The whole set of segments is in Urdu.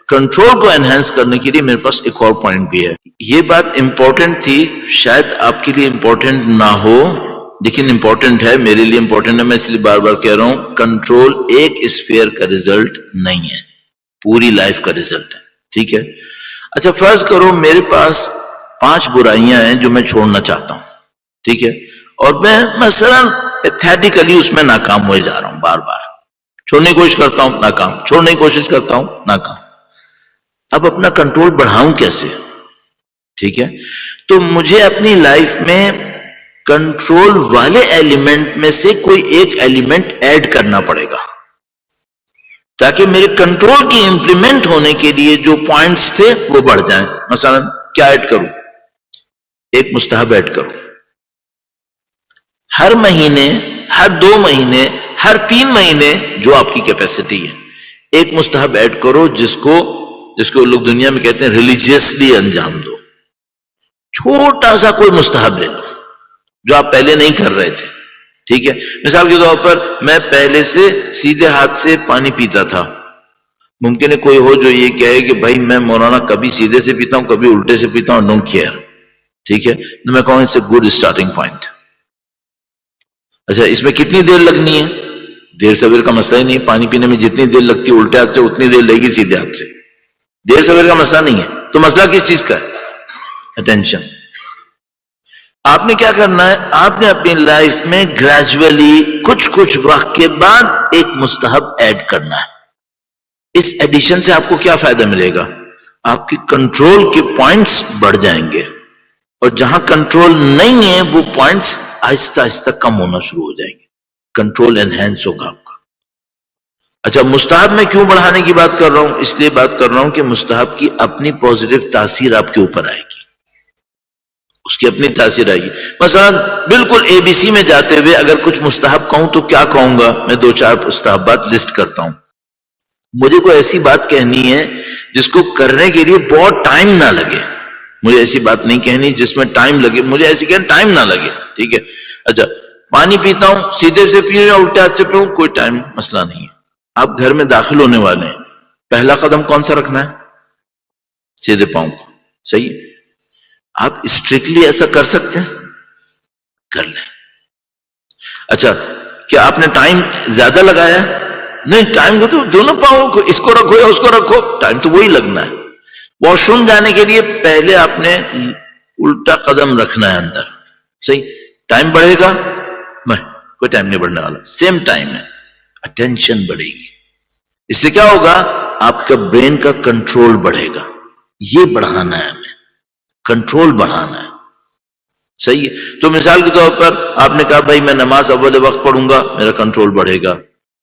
کنٹرول کو انہینس کرنے کے لیے میرے پاس ایک اور پوائنٹ بھی ہے. یہ بات امپورٹنٹ تھی، شاید آپ کے لیے امپورٹنٹ نہ ہو لیکن امپورٹنٹ ہے، میرے لیے امپورٹنٹ ہے، میں اس لیے بار بار کہہ رہا ہوں. کنٹرول ایک اسفیئر کا ریزلٹ نہیں ہے، پوری لائف کا ریزلٹ ہے. ٹھیک ہے؟ اچھا فرض کرو میرے پاس 5 برائیاں ہیں جو میں چھوڑنا چاہتا ہوں. ٹھیک ہے؟ اور میں مثلا پیتھیٹیکلی اس میں ناکام ہوئے جا رہا ہوں، بار بار چھوڑنے کی کوشش کرتا ہوں ناکام، چھوڑنے کی کوشش کرتا ہوں ناکام. اب اپنا کنٹرول بڑھاؤں کیسے؟ ٹھیک ہے؟ تو مجھے اپنی لائف میں کنٹرول والے ایلیمنٹ میں سے کوئی ایک ایلیمنٹ ایڈ کرنا پڑے گا تاکہ میرے کنٹرول کی امپلیمنٹ ہونے کے لیے جو پوائنٹس تھے وہ بڑھ جائیں. مثلا کیا ایڈ کروں؟ ایک مستحب ایڈ کروں. ہر مہینے، ہر 2 مہینے، ہر 3 مہینے جو آپ کی کیپیسٹی ہے، ایک مستحب ایڈ کرو جس کو لوگ دنیا میں کہتے ہیں ریلیجیسلی انجام دو. چھوٹا سا کوئی مستحب لے لو جو آپ پہلے نہیں کر رہے تھے. ٹھیک ہے؟ مثال کے طور پر میں پہلے سے سیدھے ہاتھ سے پانی پیتا تھا. ممکن ہے کوئی ہو جو یہ کہے کہ بھائی میں مولانا کبھی سیدھے سے پیتا ہوں کبھی الٹے سے پیتا ہوں، ڈونٹ کیئر. ٹھیک ہے؟ تو میں کہوں it's a good starting point. اچھا اس میں کتنی دیر لگنی ہے؟ دیر سویر کا مسئلہ ہی نہیں. پانی پینے میں جتنی دیر لگتی ہے الٹے ہاتھ سے اتنی دیر لگے گی سیدھے ہاتھ سے. دیر سویر کا مسئلہ نہیں ہے. تو مسئلہ کس چیز کا ہے؟ اٹینشن. آپ نے کیا کرنا ہے؟ آپ نے اپنی لائف میں گریجولی کچھ وقت کے بعد ایک مستحب ایڈ کرنا ہے. اس ایڈیشن سے آپ کو کیا فائدہ ملے گا؟ آپ کی کنٹرول کے پوائنٹس بڑھ جائیں گے اور جہاں کنٹرول نہیں ہے وہ پوائنٹس آہستہ آہستہ کم ہونا شروع ہو جائیں گے. کنٹرول انہینس ہوگا آپ کا. اچھا مستحب میں کیوں بڑھانے کی بات کر رہا ہوں؟ اس لیے بات کر رہا ہوں کہ مستحب کی اپنی پوزیٹو تاثیر آپ کے اوپر آئے گی، اس کی اپنی تاثیر آئے گی. مثلا بالکل اے بی سی میں جاتے ہوئے اگر کچھ مستحب کہوں تو کیا کہوں گا؟ میں 2-4 مستحبات لسٹ کرتا ہوں. مجھے کوئی ایسی بات کہنی ہے جس کو کرنے کے لیے بہت ٹائم نہ لگے. مجھے ایسی بات نہیں کہنی جس میں ٹائم لگے. مجھے ایسی کہنا ٹائم نہ لگے. ٹھیک ہے؟ اچھا پانی پیتا ہوں سیدھے سے پیوں یا الٹے ہاتھ سے پیوں کوئی ٹائم مسئلہ نہیں ہے. آپ گھر میں داخل ہونے والے ہیں، پہلا قدم کون سا رکھنا ہے؟ سیدھے پاؤں. صحیح ہے؟ آپ اسٹرکٹلی ایسا کر سکتے ہیں؟ کر لیں. اچھا کیا آپ نے ٹائم زیادہ لگایا؟ نہیں، ٹائم کو تو دونوں پاؤں کو، اس کو رکھو یا اس کو رکھو، ٹائم تو وہی لگنا ہے. واش روم جانے کے لیے پہلے آپ نے الٹا قدم رکھنا ہے اندر. صحیح؟ ٹائم بڑھے گا؟ نہیں، کوئی ٹائم نہیں بڑھنے والا، سیم ٹائم ہے. اٹینشن بڑھے گی. اس سے کیا ہوگا؟ آپ کا برین کا کنٹرول بڑھے گا. یہ بڑھانا ہے ہمیں، کنٹرول بڑھانا ہے. صحیح ہے؟ تو مثال کے طور پر آپ نے کہا بھائی میں نماز اول وقت پڑھوں گا، میرا کنٹرول بڑھے گا.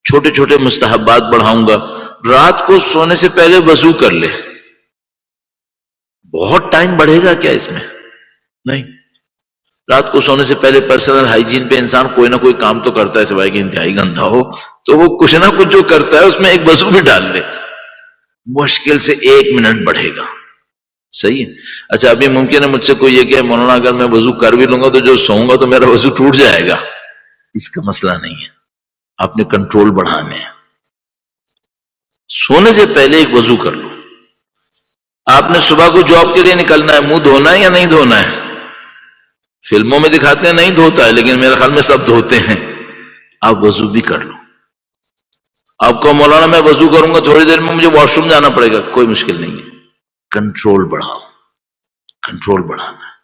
چھوٹے چھوٹے مستحبات بڑھاؤں گا. رات کو سونے سے پہلے وضو کر لے. بہت ٹائم بڑھے گا کیا اس میں؟ نہیں. رات کو سونے سے پہلے پرسنل ہائیجین پہ انسان کوئی نہ کوئی کام تو کرتا ہے، سوائے کہ انتہائی گندہ ہو تو وہ کچھ نہ کچھ جو کرتا ہے اس میں ایک وضو بھی ڈال لے. مشکل سے 1 منٹ بڑھے گا. صحیح ہے؟ اچھا ابھی ممکن ہے مجھ سے کوئی یہ کہ مولانا اگر میں وضو کر بھی لوں گا تو جو سوؤں گا تو میرا وضو ٹوٹ جائے گا. اس کا مسئلہ نہیں ہے. آپ نے کنٹرول بڑھانے ہیں. سونے سے پہلے ایک وضو کر لو. آپ نے صبح کو جاب کے لیے نکلنا ہے، منہ دھونا ہے یا نہیں دھونا ہے؟ فلموں میں دکھاتے ہیں نہیں دھوتا ہے، لیکن میرے خیال میں سب دھوتے ہیں. آپ وضو بھی کر لو. آپ کو مولانا میں وضو کروں گا تھوڑی دیر میں مجھے واش روم جانا پڑے گا، کوئی مشکل نہیں ہے. کنٹرول بڑھاؤ. کنٹرول بڑھانا ہے.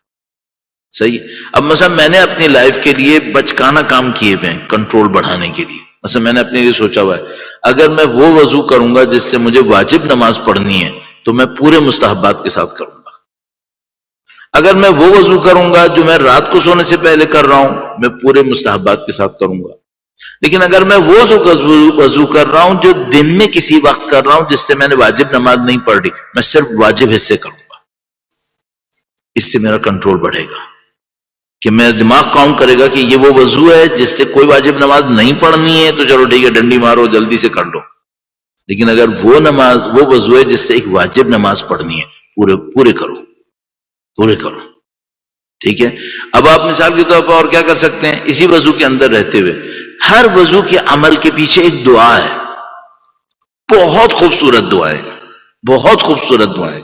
صحیح. اب مثلا میں نے اپنی لائف کے لیے بچکانہ کام کیے ہوئے ہیں کنٹرول بڑھانے کے لیے. مثلا میں نے اپنے لیے سوچا ہوا ہے اگر میں وہ وضو کروں گا جس سے مجھے واجب نماز پڑھنی ہے تو میں پورے مستحبات کے ساتھ کروں گا. اگر میں وہ وضو کروں گا جو میں رات کو سونے سے پہلے کر رہا ہوں میں پورے مستحبات کے ساتھ کروں گا. لیکن اگر میں وہ وضو کر رہا ہوں جو دن میں کسی وقت کر رہا ہوں جس سے میں نے واجب نماز نہیں پڑھ رہی، میں صرف واجب حصے کروں گا. اس سے میرا کنٹرول بڑھے گا کہ میرا دماغ کاؤنٹ کرے گا کہ یہ وہ وضو ہے جس سے کوئی واجب نماز نہیں پڑھنی ہے تو چلو ٹھیک ہے ڈنڈی مارو جلدی سے کر لو. لیکن اگر وہ وضو ہے جس سے ایک واجب نماز پڑھنی ہے پورے کرو. ٹھیک ہے؟ اب آپ مثال کے طور پر اور کیا کر سکتے ہیں؟ اسی وضو کے اندر رہتے ہوئے ہر وضو کے عمل کے پیچھے ایک دعا ہے، بہت خوبصورت دعا ہے. بہت خوبصورت دعائیں.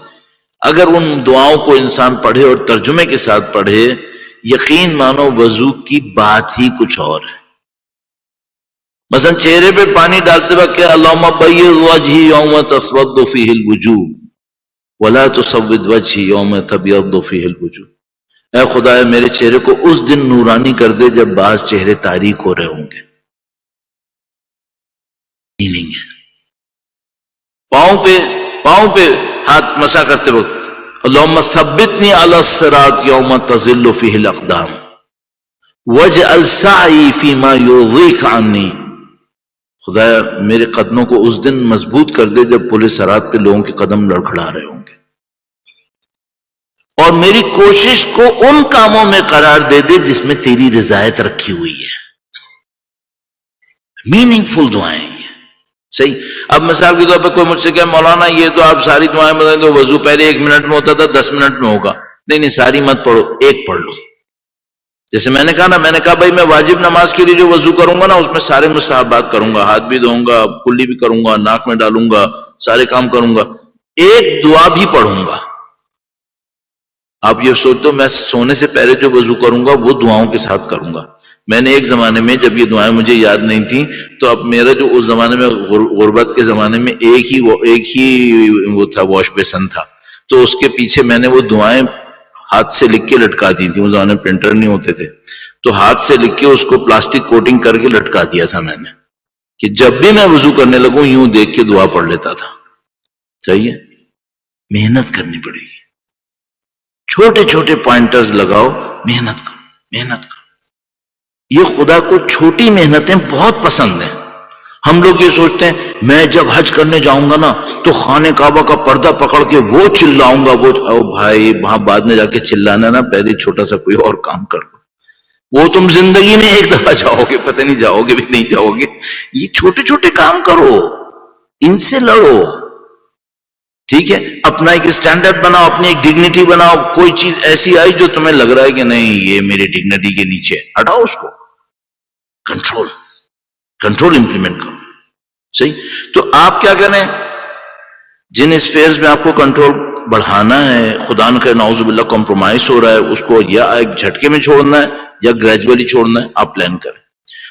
اگر ان دعاؤں کو انسان پڑھے اور ترجمے کے ساتھ پڑھے، یقین مانو وضو کی بات ہی کچھ اور ہے. مثلا چہرے پہ پانی ڈالتے وقت کہ اللہم بیض وجہی یوم تسود فیہ الوجوہ ولا تسود وجہی یوم تبیض فیہ الوجوہ. اے خدا میرے چہرے کو اس دن نورانی کر دے جب بعض چہرے تاریک ہو رہے ہوں گے. میننگ ہے. پاؤں پہ ہاتھ مسا کرتے وقت اللہم ثبتنی علی الصراط یوم تزل فیہ الاقدام واجعل سعی فیما یرضیک عنی. خدایا میرے قدموں کو اس دن مضبوط کر دے جب پل صراط پہ لوگوں کے قدم لڑکھڑا رہے ہوں گے، اور میری کوشش کو ان کاموں میں قرار دے دے جس میں تیری رضایت رکھی ہوئی ہے. میننگ فل دعائیں یہ. صحیح. اب مثال کے طور پہ کوئی مجھ سے کہے مولانا یہ تو آپ ساری دعائیں بتائیں تو وضو پہلے 1 منٹ میں ہوتا تھا 10 منٹ میں ہوگا. نہیں ساری مت پڑھو، ایک پڑھ لو. جیسے میں نے کہا نا، میں نے کہا بھائی میں واجب نماز کے لیے جو وضو کروں گا نا اس میں سارے مستحبات کروں گا، ہاتھ بھی دھوؤں گا، کلی بھی کروں گا، ناک میں ڈالوں گا، سارے کام کروں گا، ایک دعا بھی پڑھوں گا. آپ یہ سوچتے ہو میں سونے سے پہلے جو وضو کروں گا وہ دعاؤں کے ساتھ کروں گا. میں نے ایک زمانے میں جب یہ دعائیں مجھے یاد نہیں تھیں تو اب میرا جو اس زمانے میں غربت کے زمانے میں ایک ہی وہ تھا واش بیسن تھا، تو اس کے پیچھے میں نے وہ دعائیں ہاتھ سے لکھ کے لٹکا دی تھی. اس زمانے میں پرنٹر نہیں ہوتے تھے تو ہاتھ سے لکھ کے اس کو پلاسٹک کوٹنگ کر کے لٹکا دیا تھا میں نے، کہ جب بھی میں وضو کرنے لگوں یوں دیکھ کے دعا پڑھ لیتا تھا. صحیح ہے. محنت کرنی پڑے گی. چھوٹے چھوٹے پوائنٹرز لگاؤ، محنت کرو. یہ خدا کو چھوٹی محنتیں بہت پسند ہیں. ہم لوگ یہ سوچتے ہیں میں جب حج کرنے جاؤں گا نا تو خانہ کعبہ کا پردہ پکڑ کے وہ چلاؤں گا. او بھائی وہاں بعد میں جا کے چلانا نا، پہلے چھوٹا سا کوئی اور کام کر لو. وہ تم زندگی میں ایک دفعہ جاؤ گے، پتہ نہیں جاؤ گے بھی نہیں جاؤ گے. یہ چھوٹے چھوٹے کام کرو، ان سے لڑو. ٹھیک ہے. اپنا ایک اسٹینڈرڈ بناؤ، اپنی ایک ڈگنیٹی بناؤ. کوئی چیز ایسی آئی جو تمہیں لگ رہا ہے کہ نہیں یہ میری ڈگنیٹی کے نیچے، ہٹاؤ اس کو. کنٹرول امپلیمنٹ کرو. صحیح. تو آپ کیا کریں، جن اسپیئرز میں آپ کو کنٹرول بڑھانا ہے، خدا نہ کرے نعوذ باللہ کمپرومائز ہو رہا ہے، اس کو یا ایک جھٹکے میں چھوڑنا ہے یا گریجولی چھوڑنا ہے، آپ پلان کریں.